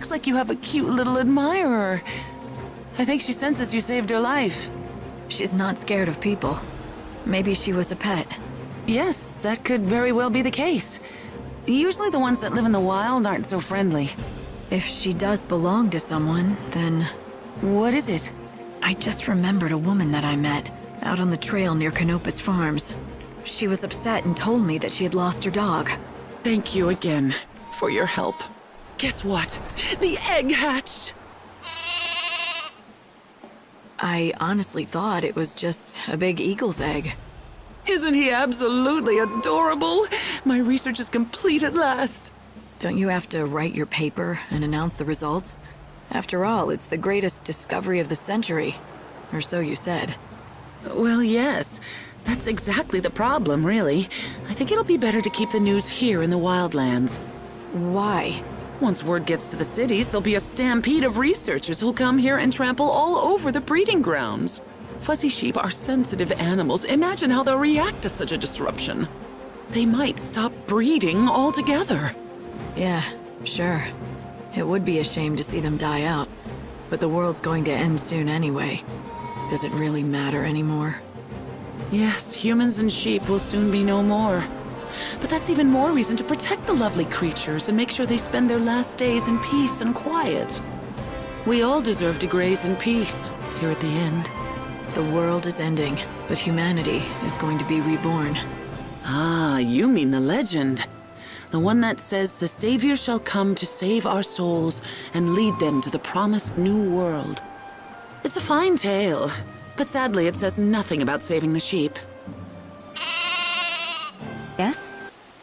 looks like you have a cute little admirer. I think she senses you saved her life. She's not scared of people. Maybe she was a pet. Yes, that could very well be the case. Usually the ones that live in the wild aren't so friendly. If she does belong to someone, then... What is it? I just remembered a woman that I met, out on the trail near Canopus Farms. She was upset and told me that she had lost her dog. Thank you again for your help. Guess what? The egg hatched! I honestly thought it was just a big eagle's egg. Isn't he absolutely adorable? My research is complete at last. Don't you have to write your paper and announce the results? After all, it's the greatest discovery of the century. Or so you said. Well, yes. That's exactly the problem, really. I think it'll be better to keep the news here in the wildlands. Why? Once word gets to the cities, there'll be a stampede of researchers who'll come here and trample all over the breeding grounds. Fuzzy sheep are sensitive animals. Imagine how they'll react to such a disruption. They might stop breeding altogether. Yeah, sure. It would be a shame to see them die out. But the world's going to end soon anyway. Does it really matter anymore? Yes, humans and sheep will soon be no more. But that's even more reason to protect the lovely creatures and make sure they spend their last days in peace and quiet. We all deserve to graze in peace, here at the end. The world is ending, but humanity is going to be reborn. Ah, you mean the legend. The one that says the Savior shall come to save our souls and lead them to the promised new world. It's a fine tale, but sadly it says nothing about saving the sheep. Yes?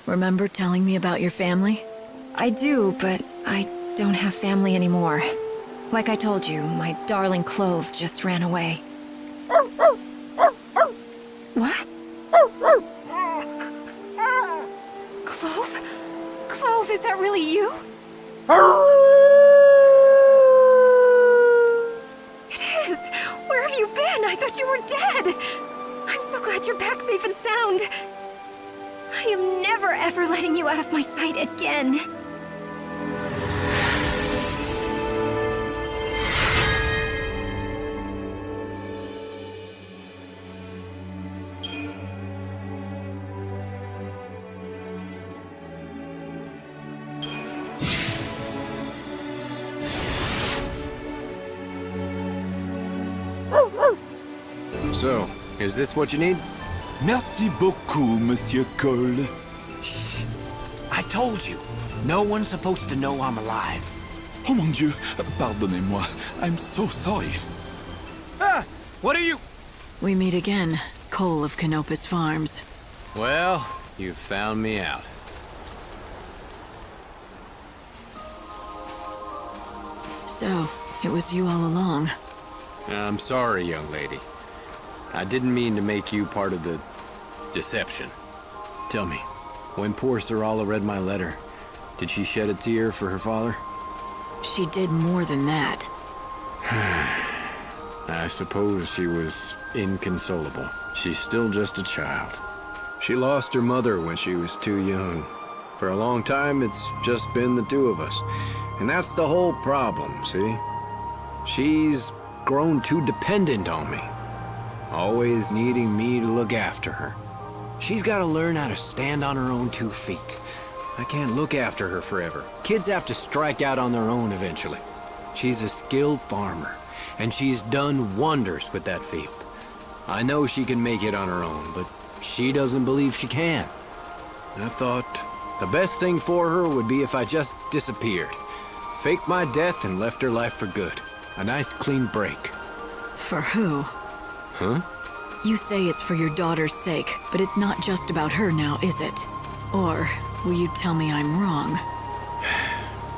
Remember telling me about your family? I do, but I don't have family anymore. Like I told you, my darling Clove just ran away. What? Clove? Clove, is that really you? It is! Where have you been? I thought you were dead! I'm so glad you're back safe and sound. I am never ever letting you out of my sight again. So, is this what you need? Merci beaucoup, Monsieur Cole. Shh! I told you, no one's supposed to know I'm alive. Oh mon Dieu, pardonnez-moi. I'm so sorry. Ah! What are you... We meet again, Cole of Canopus Farms. Well, you found me out. So, it was you all along. I'm sorry, young lady. I didn't mean to make you part of the deception. Tell me, when poor Sarala read my letter, did she shed a tear for her father? She did more than that. I suppose she was inconsolable. She's still just a child. She lost her mother when she was too young. For a long time, it's just been the two of us. And that's the whole problem, see? She's grown too dependent on me. Always needing me to look after her. She's got to learn how to stand on her own 2 feet. I can't look after her forever. Kids have to strike out on their own eventually. She's a skilled farmer, and she's done wonders with that field. I know she can make it on her own, but she doesn't believe she can. I thought the best thing for her would be if I just disappeared. Faked my death and left her life for good. A nice clean break. For who? Huh? You say it's for your daughter's sake, but it's not just about her now, is it? Or will you tell me I'm wrong?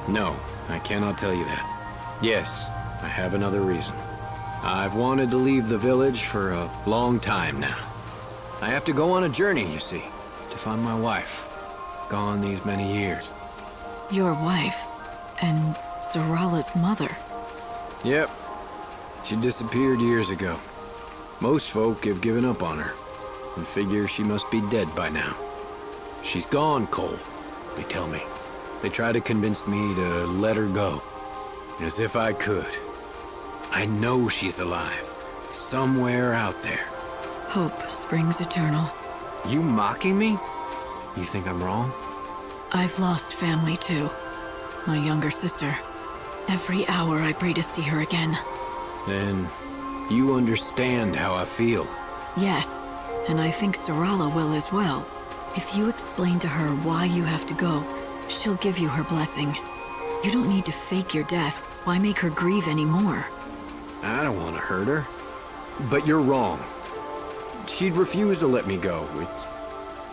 No, I cannot tell you that. Yes, I have another reason. I've wanted to leave the village for a long time now. I have to go on a journey, you see, to find my wife. Gone these many years. Your wife? And Sarala's mother? Yep. She disappeared years ago. Most folk have given up on her, and figure she must be dead by now. She's gone, Cole, they tell me. They try to convince me to let her go. As if I could. I know she's alive. Somewhere out there. Hope springs eternal. You mocking me? You think I'm wrong? I've lost family too. My younger sister. Every hour I pray to see her again. Then you understand how I feel. Yes, and I think Sarala will as well. If you explain to her why you have to go, she'll give you her blessing. You don't need to fake your death. Why make her grieve anymore? I don't want to hurt her. But you're wrong. She'd refuse to let me go. It's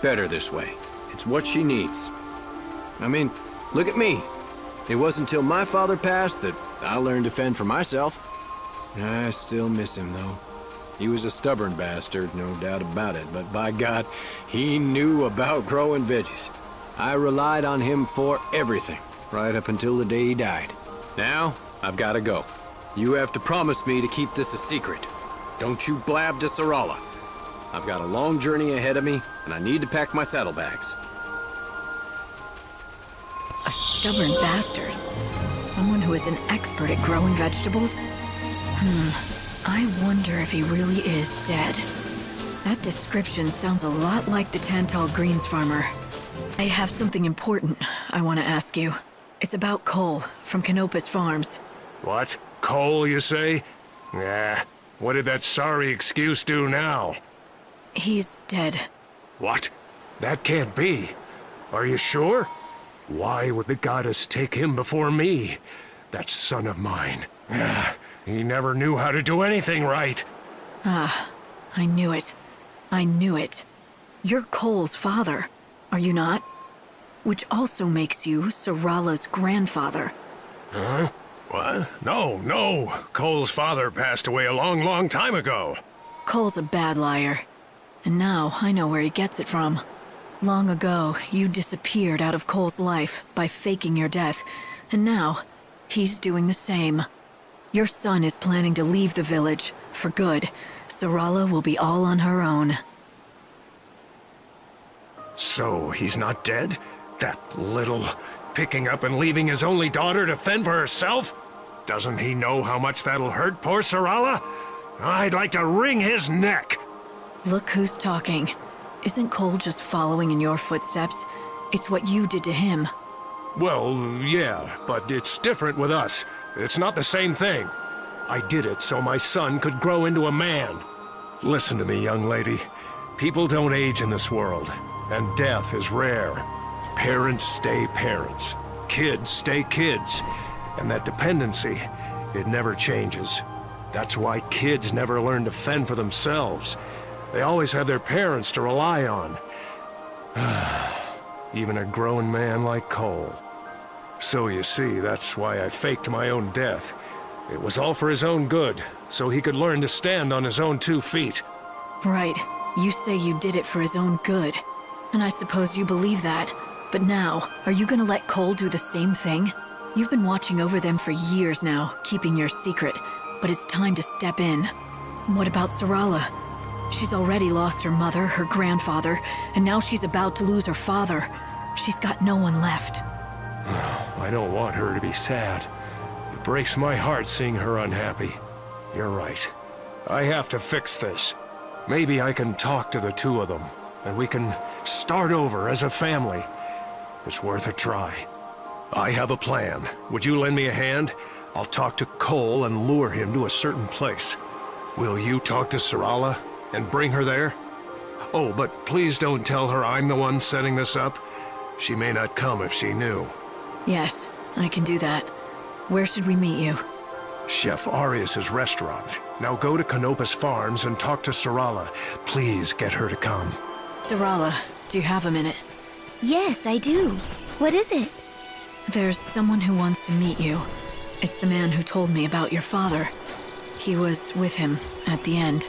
better this way. It's what she needs. I mean, look at me. It wasn't until my father passed that I learned to fend for myself. I still miss him, though. He was a stubborn bastard, no doubt about it, but by God, he knew about growing veggies. I relied on him for everything, right up until the day he died. Now, I've got to go. You have to promise me to keep this a secret. Don't you blab to Sarala. I've got a long journey ahead of me, and I need to pack my saddlebags. A stubborn bastard. Someone who is an expert at growing vegetables? I wonder if he really is dead. That description sounds a lot like the Tantal Greens farmer. I have something important I want to ask you. It's about Cole from Canopus Farms. What? Cole, you say? Nah. What did that sorry excuse do now? He's dead. What? That can't be. Are you sure? Why would the goddess take him before me? That son of mine. He never knew how to do anything right. I knew it. I knew it. You're Cole's father, are you not? Which also makes you Sarala's grandfather. Huh? What? No. Cole's father passed away a long, long time ago. Cole's a bad liar. And now I know where he gets it from. Long ago, you disappeared out of Cole's life by faking your death, and now he's doing the same. Your son is planning to leave the village for good. Sarala will be all on her own. So he's not dead? That little picking up and leaving his only daughter to fend for herself? Doesn't he know how much that'll hurt poor Sarala? I'd like to wring his neck. Look who's talking. Isn't Cole just following in your footsteps? It's what you did to him. Well, yeah, but it's different with us. It's not the same thing. I did it so my son could grow into a man. Listen to me, young lady. People don't age in this world, and death is rare. Parents stay parents. Kids stay kids. And that dependency, it never changes. That's why kids never learn to fend for themselves. They always have their parents to rely on. Even a grown man like Cole. So you see, that's why I faked my own death. It was all for his own good, so he could learn to stand on his own 2 feet. Right. You say you did it for his own good. And I suppose you believe that. But now, are you gonna let Cole do the same thing? You've been watching over them for years now, keeping your secret. But it's time to step in. What about Sarala? She's already lost her mother, her grandfather, and now she's about to lose her father. She's got no one left. I don't want her to be sad. It breaks my heart seeing her unhappy. You're right. I have to fix this. Maybe I can talk to the 2 of them, and we can start over as a family. It's worth a try. I have a plan. Would you lend me a hand? I'll talk to Cole and lure him to a certain place. Will you talk to Sarala and bring her there? Oh, but please don't tell her I'm the one setting this up. She may not come if she knew. Yes, I can do that. Where should we meet you? Chef Arius's restaurant. Now go to Canopus Farms and talk to Sarala. Please get her to come. Sarala, do you have a minute? Yes, I do. What is it? There's someone who wants to meet you. It's the man who told me about your father. He was with him at the end.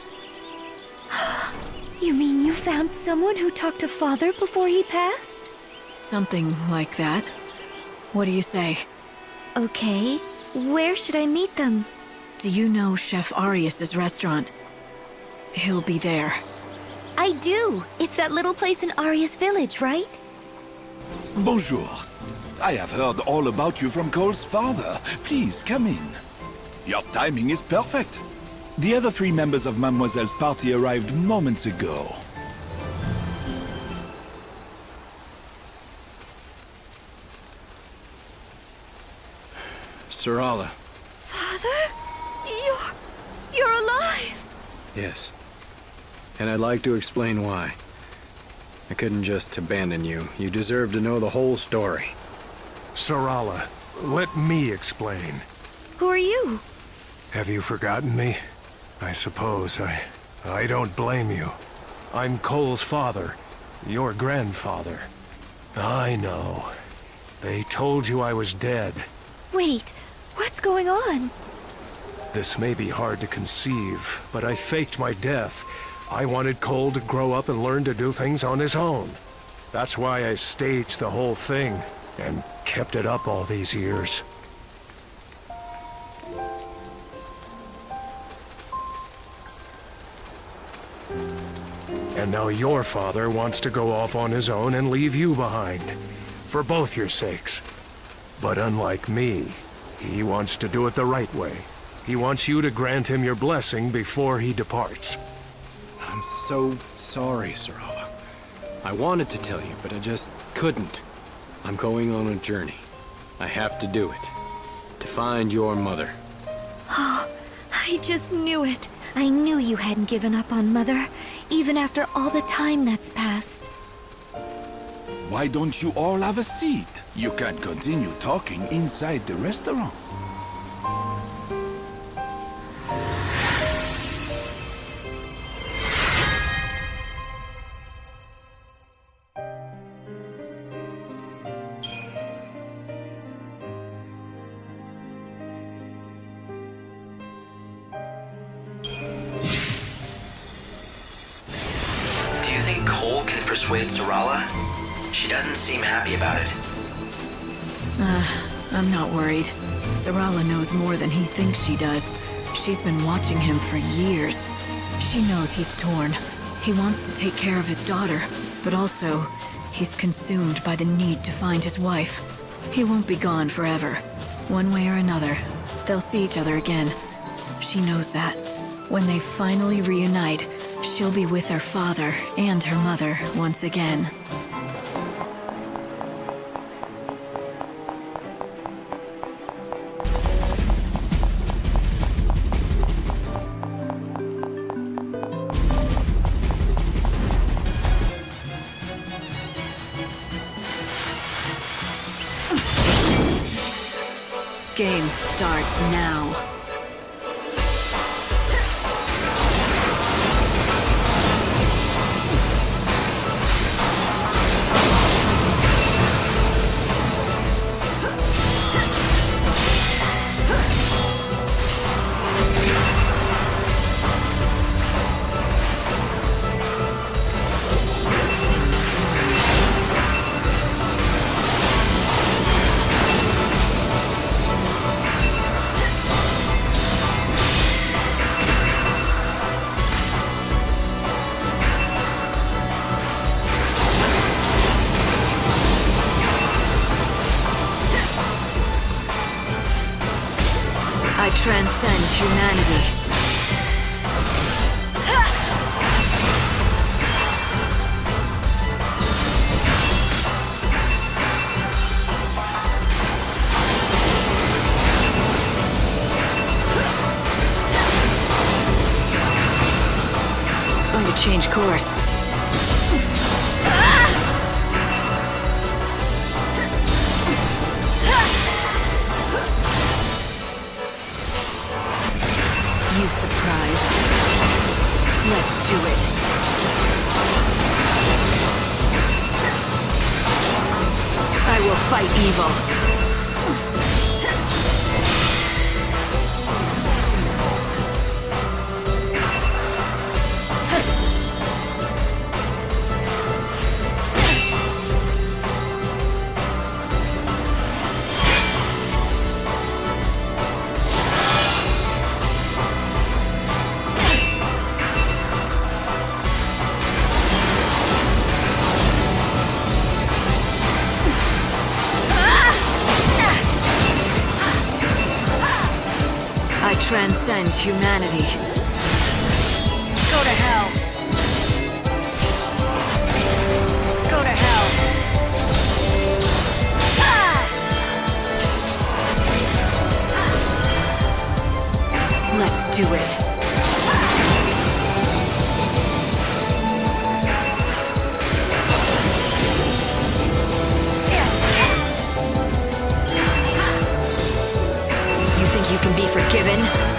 You mean you found someone who talked to Father before he passed? Something like that. What do you say? Okay. Where should I meet them? Do you know Chef Arius's restaurant? He'll be there. I do. It's that little place in Arius Village, right? Bonjour. I have heard all about you from Cole's father. Please, come in. Your timing is perfect. The other 3 members of Mademoiselle's party arrived moments ago. Sarala. Father? You're alive! Yes. And I'd like to explain why. I couldn't just abandon you. You deserve to know the whole story. Sarala, let me explain. Who are you? Have you forgotten me? I suppose I don't blame you. I'm Cole's father, your grandfather. I know. They told you I was dead. Wait, what's going on? This may be hard to conceive, but I faked my death. I wanted Cole to grow up and learn to do things on his own. That's why I staged the whole thing, and kept it up all these years. And now your father wants to go off on his own and leave you behind. For both your sakes. But unlike me, he wants to do it the right way. He wants you to grant him your blessing before he departs. I'm so sorry, Sarala. I wanted to tell you, but I just couldn't. I'm going on a journey. I have to do it. To find your mother. Oh, I just knew it. I knew you hadn't given up on Mother, even after all the time that's passed. Why don't you all have a seat? You can't continue talking inside the restaurant. Do you think Cole can persuade Sarala? She doesn't seem happy about it. I'm not worried. Sarala knows more than he thinks she does. She's been watching him for years. She knows he's torn. He wants to take care of his daughter, but also, he's consumed by the need to find his wife. He won't be gone forever. One way or another, they'll see each other again. She knows that. When they finally reunite, she'll be with her father and her mother once again. Game starts now. I transcend humanity. Going to change course. You surprised? Let's do it. I will fight evil. Ah! transcend humanity. Go to hell. Go to hell. Let's do it. You think you can be forgiven?